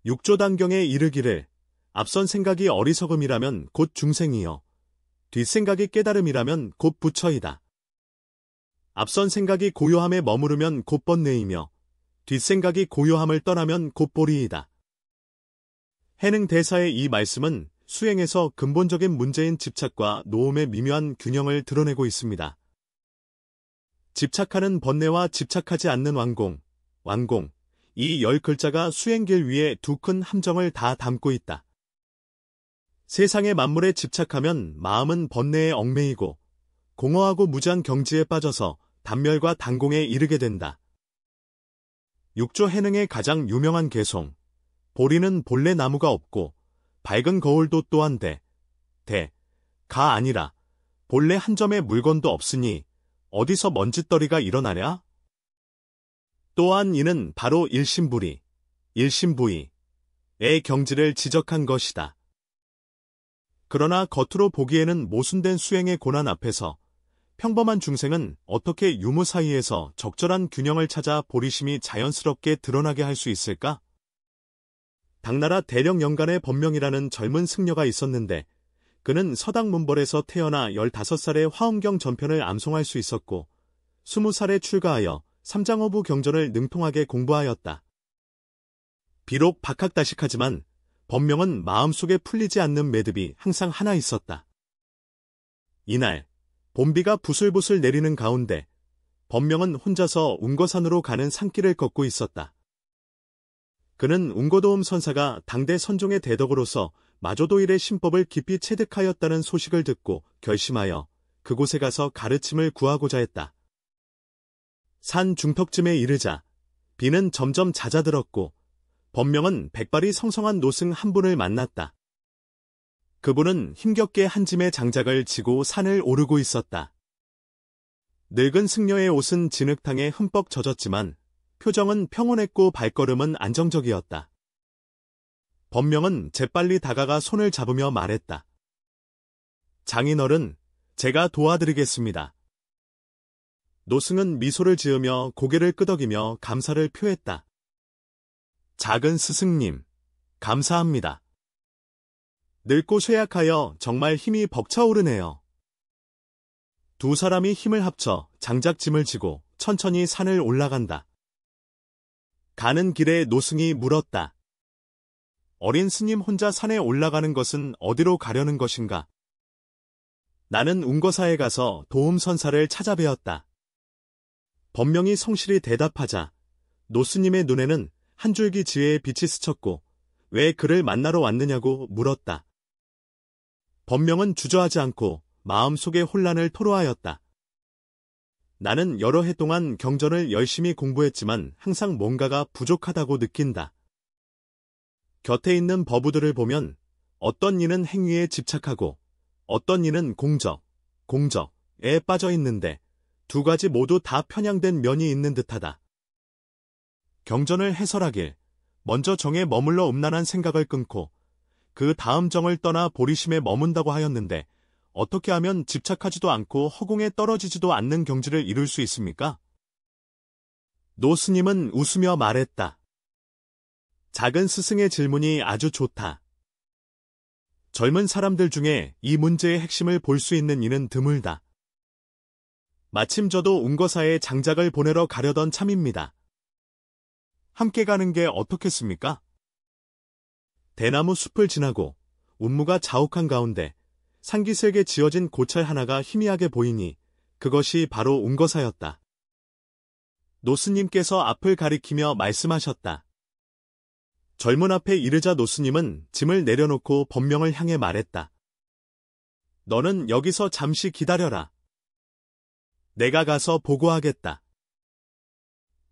육조단경에 이르기를 앞선 생각이 어리석음이라면 곧 중생이요 뒷생각이 깨달음이라면 곧 부처이다. 앞선 생각이 고요함에 머무르면 곧 번뇌이며 뒷생각이 고요함을 떠나면 곧 보리이다. 해능 대사의 이 말씀은 수행에서 근본적인 문제인 집착과 노음의 미묘한 균형을 드러내고 있습니다. 집착하는 번뇌와 집착하지 않는 완공, 이 10글자가 수행길 위에 두 큰 함정을 다 담고 있다. 세상의 만물에 집착하면 마음은 번뇌에 얽매이고 공허하고 무지한 경지에 빠져서 단멸과 단공에 이르게 된다. 육조 해능의 가장 유명한 개송, 보리는 본래 나무가 없고 밝은 거울도 또한 가 아니라 본래 한 점의 물건도 없으니 어디서 먼지떨이가 일어나랴? 또한 이는 바로 일심부리의 경지를 지적한 것이다. 그러나 겉으로 보기에는 모순된 수행의 고난 앞에서 평범한 중생은 어떻게 유무 사이에서 적절한 균형을 찾아 보리심이 자연스럽게 드러나게 할 수 있을까? 당나라 대령영간의 법명이라는 젊은 승려가 있었는데 그는 서당문벌에서 태어나 15살에 화엄경 전편을 암송할 수 있었고 20살에 출가하여 삼장어부 경전을 능통하게 공부하였다. 비록 박학다식하지만 법명은 마음속에 풀리지 않는 매듭이 항상 하나 있었다. 이날 봄비가 부슬부슬 내리는 가운데 법명은 혼자서 웅거산으로 가는 산길을 걷고 있었다. 그는 웅거도움 선사가 당대 선종의 대덕으로서 마조도일의 신법을 깊이 체득하였다는 소식을 듣고 결심하여 그곳에 가서 가르침을 구하고자 했다. 산 중턱쯤에 이르자 비는 점점 잦아들었고 법명은 백발이 성성한 노승 한 분을 만났다. 그분은 힘겹게 한 짐의 장작을 지고 산을 오르고 있었다. 늙은 승려의 옷은 진흙탕에 흠뻑 젖었지만 표정은 평온했고 발걸음은 안정적이었다. 법명은 재빨리 다가가 손을 잡으며 말했다. 장인어른, 제가 도와드리겠습니다. 노승은 미소를 지으며 고개를 끄덕이며 감사를 표했다. 작은 스승님, 감사합니다. 늙고 쇠약하여 정말 힘이 벅차오르네요. 두 사람이 힘을 합쳐 장작짐을 지고 천천히 산을 올라간다. 가는 길에 노승이 물었다. 어린 스님 혼자 산에 올라가는 것은 어디로 가려는 것인가? 나는 웅거사에 가서 도움선사를 찾아뵈었다. 법명이 성실히 대답하자 노스님의 눈에는 한 줄기 지혜의 빛이 스쳤고 왜 그를 만나러 왔느냐고 물었다. 법명은 주저하지 않고 마음속의 혼란을 토로하였다. 나는 여러 해 동안 경전을 열심히 공부했지만 항상 뭔가가 부족하다고 느낀다. 곁에 있는 법우들을 보면 어떤 이는 행위에 집착하고 어떤 이는 공적에 빠져 있는데 두 가지 모두 다 편향된 면이 있는 듯하다. 경전을 해설하길 먼저 정에 머물러 음란한 생각을 끊고 그 다음 정을 떠나 보리심에 머문다고 하였는데 어떻게 하면 집착하지도 않고 허공에 떨어지지도 않는 경지를 이룰 수 있습니까? 노스님은 웃으며 말했다. 작은 스승의 질문이 아주 좋다. 젊은 사람들 중에 이 문제의 핵심을 볼 수 있는 이는 드물다. 마침 저도 웅거사에 장작을 보내러 가려던 참입니다. 함께 가는 게 어떻겠습니까? 대나무 숲을 지나고 운무가 자욱한 가운데 상기슬게 지어진 고철 하나가 희미하게 보이니 그것이 바로 웅거사였다. 노스님께서 앞을 가리키며 말씀하셨다. 젊은 앞에 이르자 노스님은 짐을 내려놓고 법명을 향해 말했다. 너는 여기서 잠시 기다려라. 내가 가서 보고하겠다.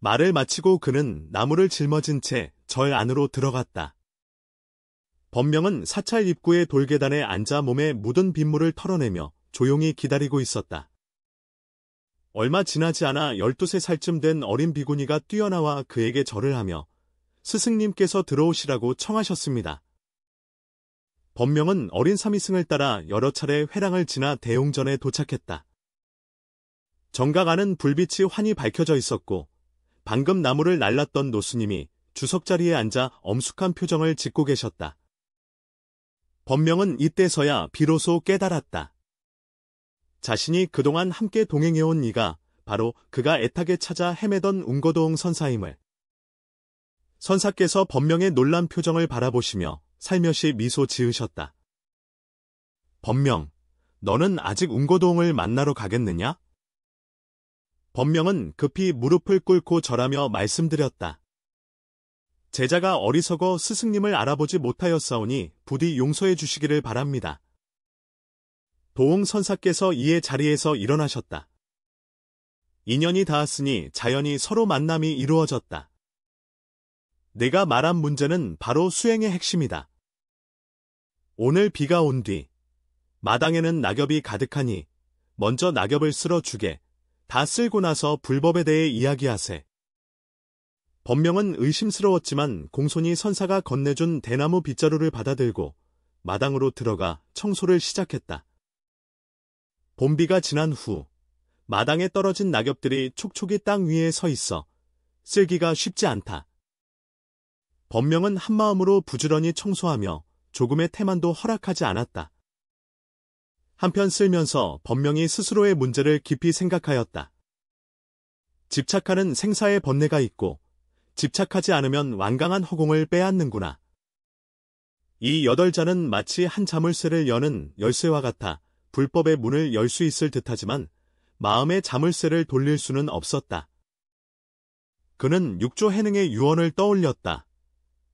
말을 마치고 그는 나무를 짊어진 채 절 안으로 들어갔다. 법명은 사찰 입구의 돌계단에 앉아 몸에 묻은 빗물을 털어내며 조용히 기다리고 있었다. 얼마 지나지 않아 12살쯤 된 어린 비구니가 뛰어나와 그에게 절을 하며 스승님께서 들어오시라고 청하셨습니다. 법명은 어린 사미승을 따라 여러 차례 회랑을 지나 대웅전에 도착했다. 정각 안은 불빛이 환히 밝혀져 있었고 방금 나무를 날랐던 노스님이 주석자리에 앉아 엄숙한 표정을 짓고 계셨다. 법명은 이때서야 비로소 깨달았다. 자신이 그동안 함께 동행해온 이가 바로 그가 애타게 찾아 헤매던 웅거도웅 선사임을. 선사께서 법명의 놀란 표정을 바라보시며 살며시 미소 지으셨다. 법명, 너는 아직 웅거도웅을 만나러 가겠느냐? 법명은 급히 무릎을 꿇고 절하며 말씀드렸다. 제자가 어리석어 스승님을 알아보지 못하였사오니 부디 용서해 주시기를 바랍니다. 도웅 선사께서 이에 자리에서 일어나셨다. 인연이 닿았으니 자연히 서로 만남이 이루어졌다. 내가 말한 문제는 바로 수행의 핵심이다. 오늘 비가 온 뒤 마당에는 낙엽이 가득하니 먼저 낙엽을 쓸어주게. 다 쓸고 나서 불법에 대해 이야기하세. 법명은 의심스러웠지만 공손히 선사가 건네준 대나무 빗자루를 받아들고 마당으로 들어가 청소를 시작했다. 봄비가 지난 후 마당에 떨어진 낙엽들이 촉촉이 땅 위에 서 있어 쓸기가 쉽지 않다. 법명은 한마음으로 부지런히 청소하며 조금의 태만도 허락하지 않았다. 한편 쓸면서 법명이 스스로의 문제를 깊이 생각하였다. 집착하는 생사의 번뇌가 있고 집착하지 않으면 완강한 허공을 빼앗는구나. 이 8잔은 마치 한 자물쇠를 여는 열쇠와 같아 불법의 문을 열 수 있을 듯하지만 마음의 자물쇠를 돌릴 수는 없었다. 그는 육조 해능의 유언을 떠올렸다.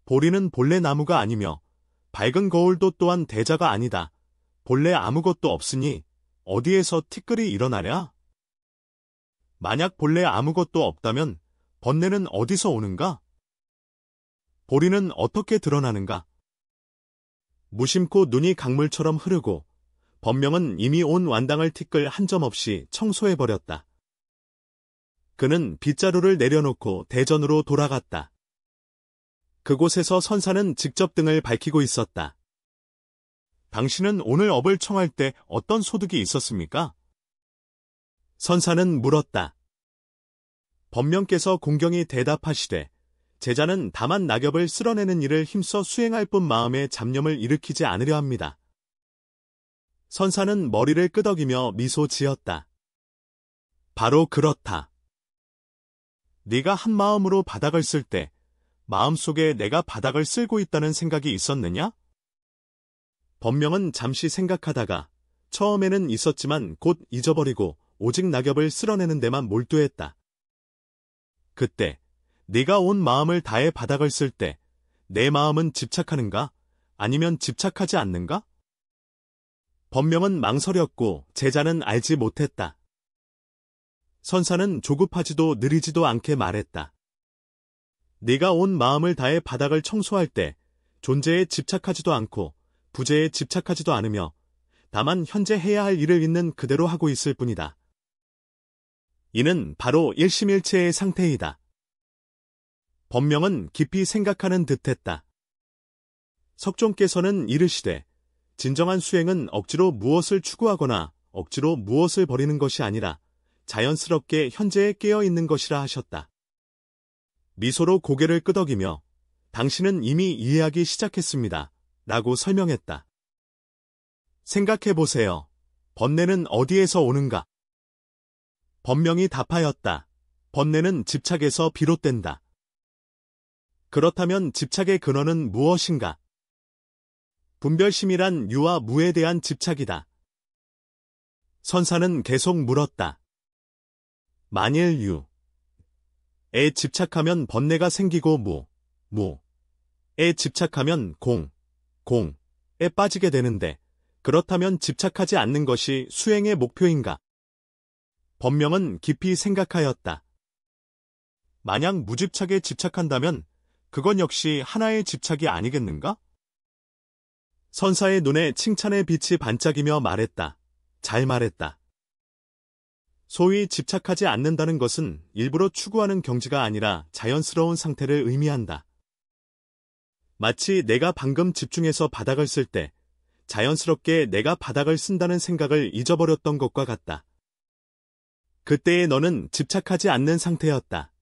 보리는 본래 나무가 아니며 밝은 거울도 또한 대자가 아니다. 본래 아무것도 없으니 어디에서 티끌이 일어나랴? 만약 본래 아무것도 없다면 번뇌는 어디서 오는가? 보리는 어떻게 드러나는가? 무심코 눈이 강물처럼 흐르고 법명은 이미 온 완당을 티끌 한 점 없이 청소해버렸다. 그는 빗자루를 내려놓고 대전으로 돌아갔다. 그곳에서 선사는 직접 등을 밝히고 있었다. 당신은 오늘 업을 청할 때 어떤 소득이 있었습니까? 선사는 물었다. 법명께서 공경히 대답하시되 제자는 다만 낙엽을 쓸어내는 일을 힘써 수행할 뿐 마음에 잡념을 일으키지 않으려 합니다. 선사는 머리를 끄덕이며 미소 지었다. 바로 그렇다. 네가 한 마음으로 바닥을 쓸 때 마음속에 내가 바닥을 쓸고 있다는 생각이 있었느냐? 법명은 잠시 생각하다가 처음에는 있었지만 곧 잊어버리고 오직 낙엽을 쓸어내는 데만 몰두했다. 그때 네가 온 마음을 다해 바닥을 쓸 때 내 마음은 집착하는가? 아니면 집착하지 않는가? 법명은 망설였고 제자는 알지 못했다. 선사는 조급하지도 느리지도 않게 말했다. 네가 온 마음을 다해 바닥을 청소할 때 존재에 집착하지도 않고 부재에 집착하지도 않으며 다만 현재 해야 할 일을 있는 그대로 하고 있을 뿐이다. 이는 바로 일심일체의 상태이다. 법명은 깊이 생각하는 듯했다. 석종께서는 이르시되 진정한 수행은 억지로 무엇을 추구하거나 억지로 무엇을 버리는 것이 아니라 자연스럽게 현재에 깨어있는 것이라 하셨다. 미소로 고개를 끄덕이며 당신은 이미 이해하기 시작했습니다. 라고 설명했다. 생각해보세요. 번뇌는 어디에서 오는가? 법명이 답하였다. 번뇌는 집착에서 비롯된다. 그렇다면 집착의 근원은 무엇인가? 분별심이란 유와 무에 대한 집착이다. 선사는 계속 물었다. 만일 유에 집착하면 번뇌가 생기고 무에 집착하면 공에 빠지게 되는데 그렇다면 집착하지 않는 것이 수행의 목표인가? 법명은 깊이 생각하였다. 만약 무집착에 집착한다면 그건 역시 하나의 집착이 아니겠는가? 선사의 눈에 칭찬의 빛이 반짝이며 말했다. 잘 말했다. 소위 집착하지 않는다는 것은 일부러 추구하는 경지가 아니라 자연스러운 상태를 의미한다. 마치 내가 방금 집중해서 바닥을 쓸 때 자연스럽게 내가 바닥을 쓴다는 생각을 잊어버렸던 것과 같다. 그때의 너는 집착하지 않는 상태였다.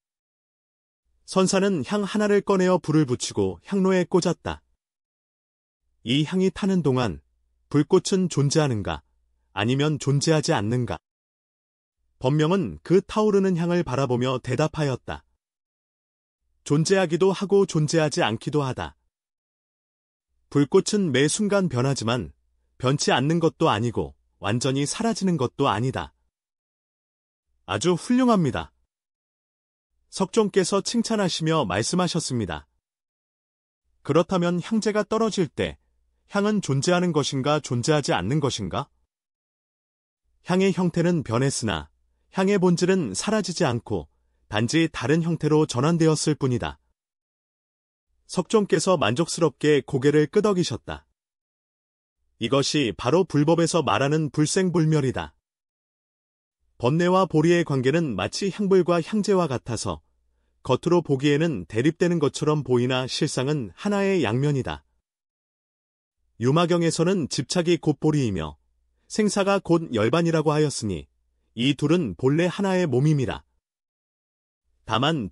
선사는 향 하나를 꺼내어 불을 붙이고 향로에 꽂았다. 이 향이 타는 동안 불꽃은 존재하는가, 아니면 존재하지 않는가? 법명은 그 타오르는 향을 바라보며 대답하였다. 존재하기도 하고 존재하지 않기도 하다. 불꽃은 매 순간 변하지만 변치 않는 것도 아니고 완전히 사라지는 것도 아니다. 아주 훌륭합니다. 석종께서 칭찬하시며 말씀하셨습니다. 그렇다면 향재가 떨어질 때 향은 존재하는 것인가 존재하지 않는 것인가? 향의 형태는 변했으나 향의 본질은 사라지지 않고 단지 다른 형태로 전환되었을 뿐이다. 석종께서 만족스럽게 고개를 끄덕이셨다. 이것이 바로 불법에서 말하는 불생불멸이다. 번뇌와 보리의 관계는 마치 향불과 향재와 같아서 겉으로 보기에는 대립되는 것처럼 보이나 실상은 하나의 양면이다. 유마경에서는 집착이 곧 보리이며 생사가 곧 열반이라고 하였으니 이 둘은 본래 하나의 몸임이라. 다만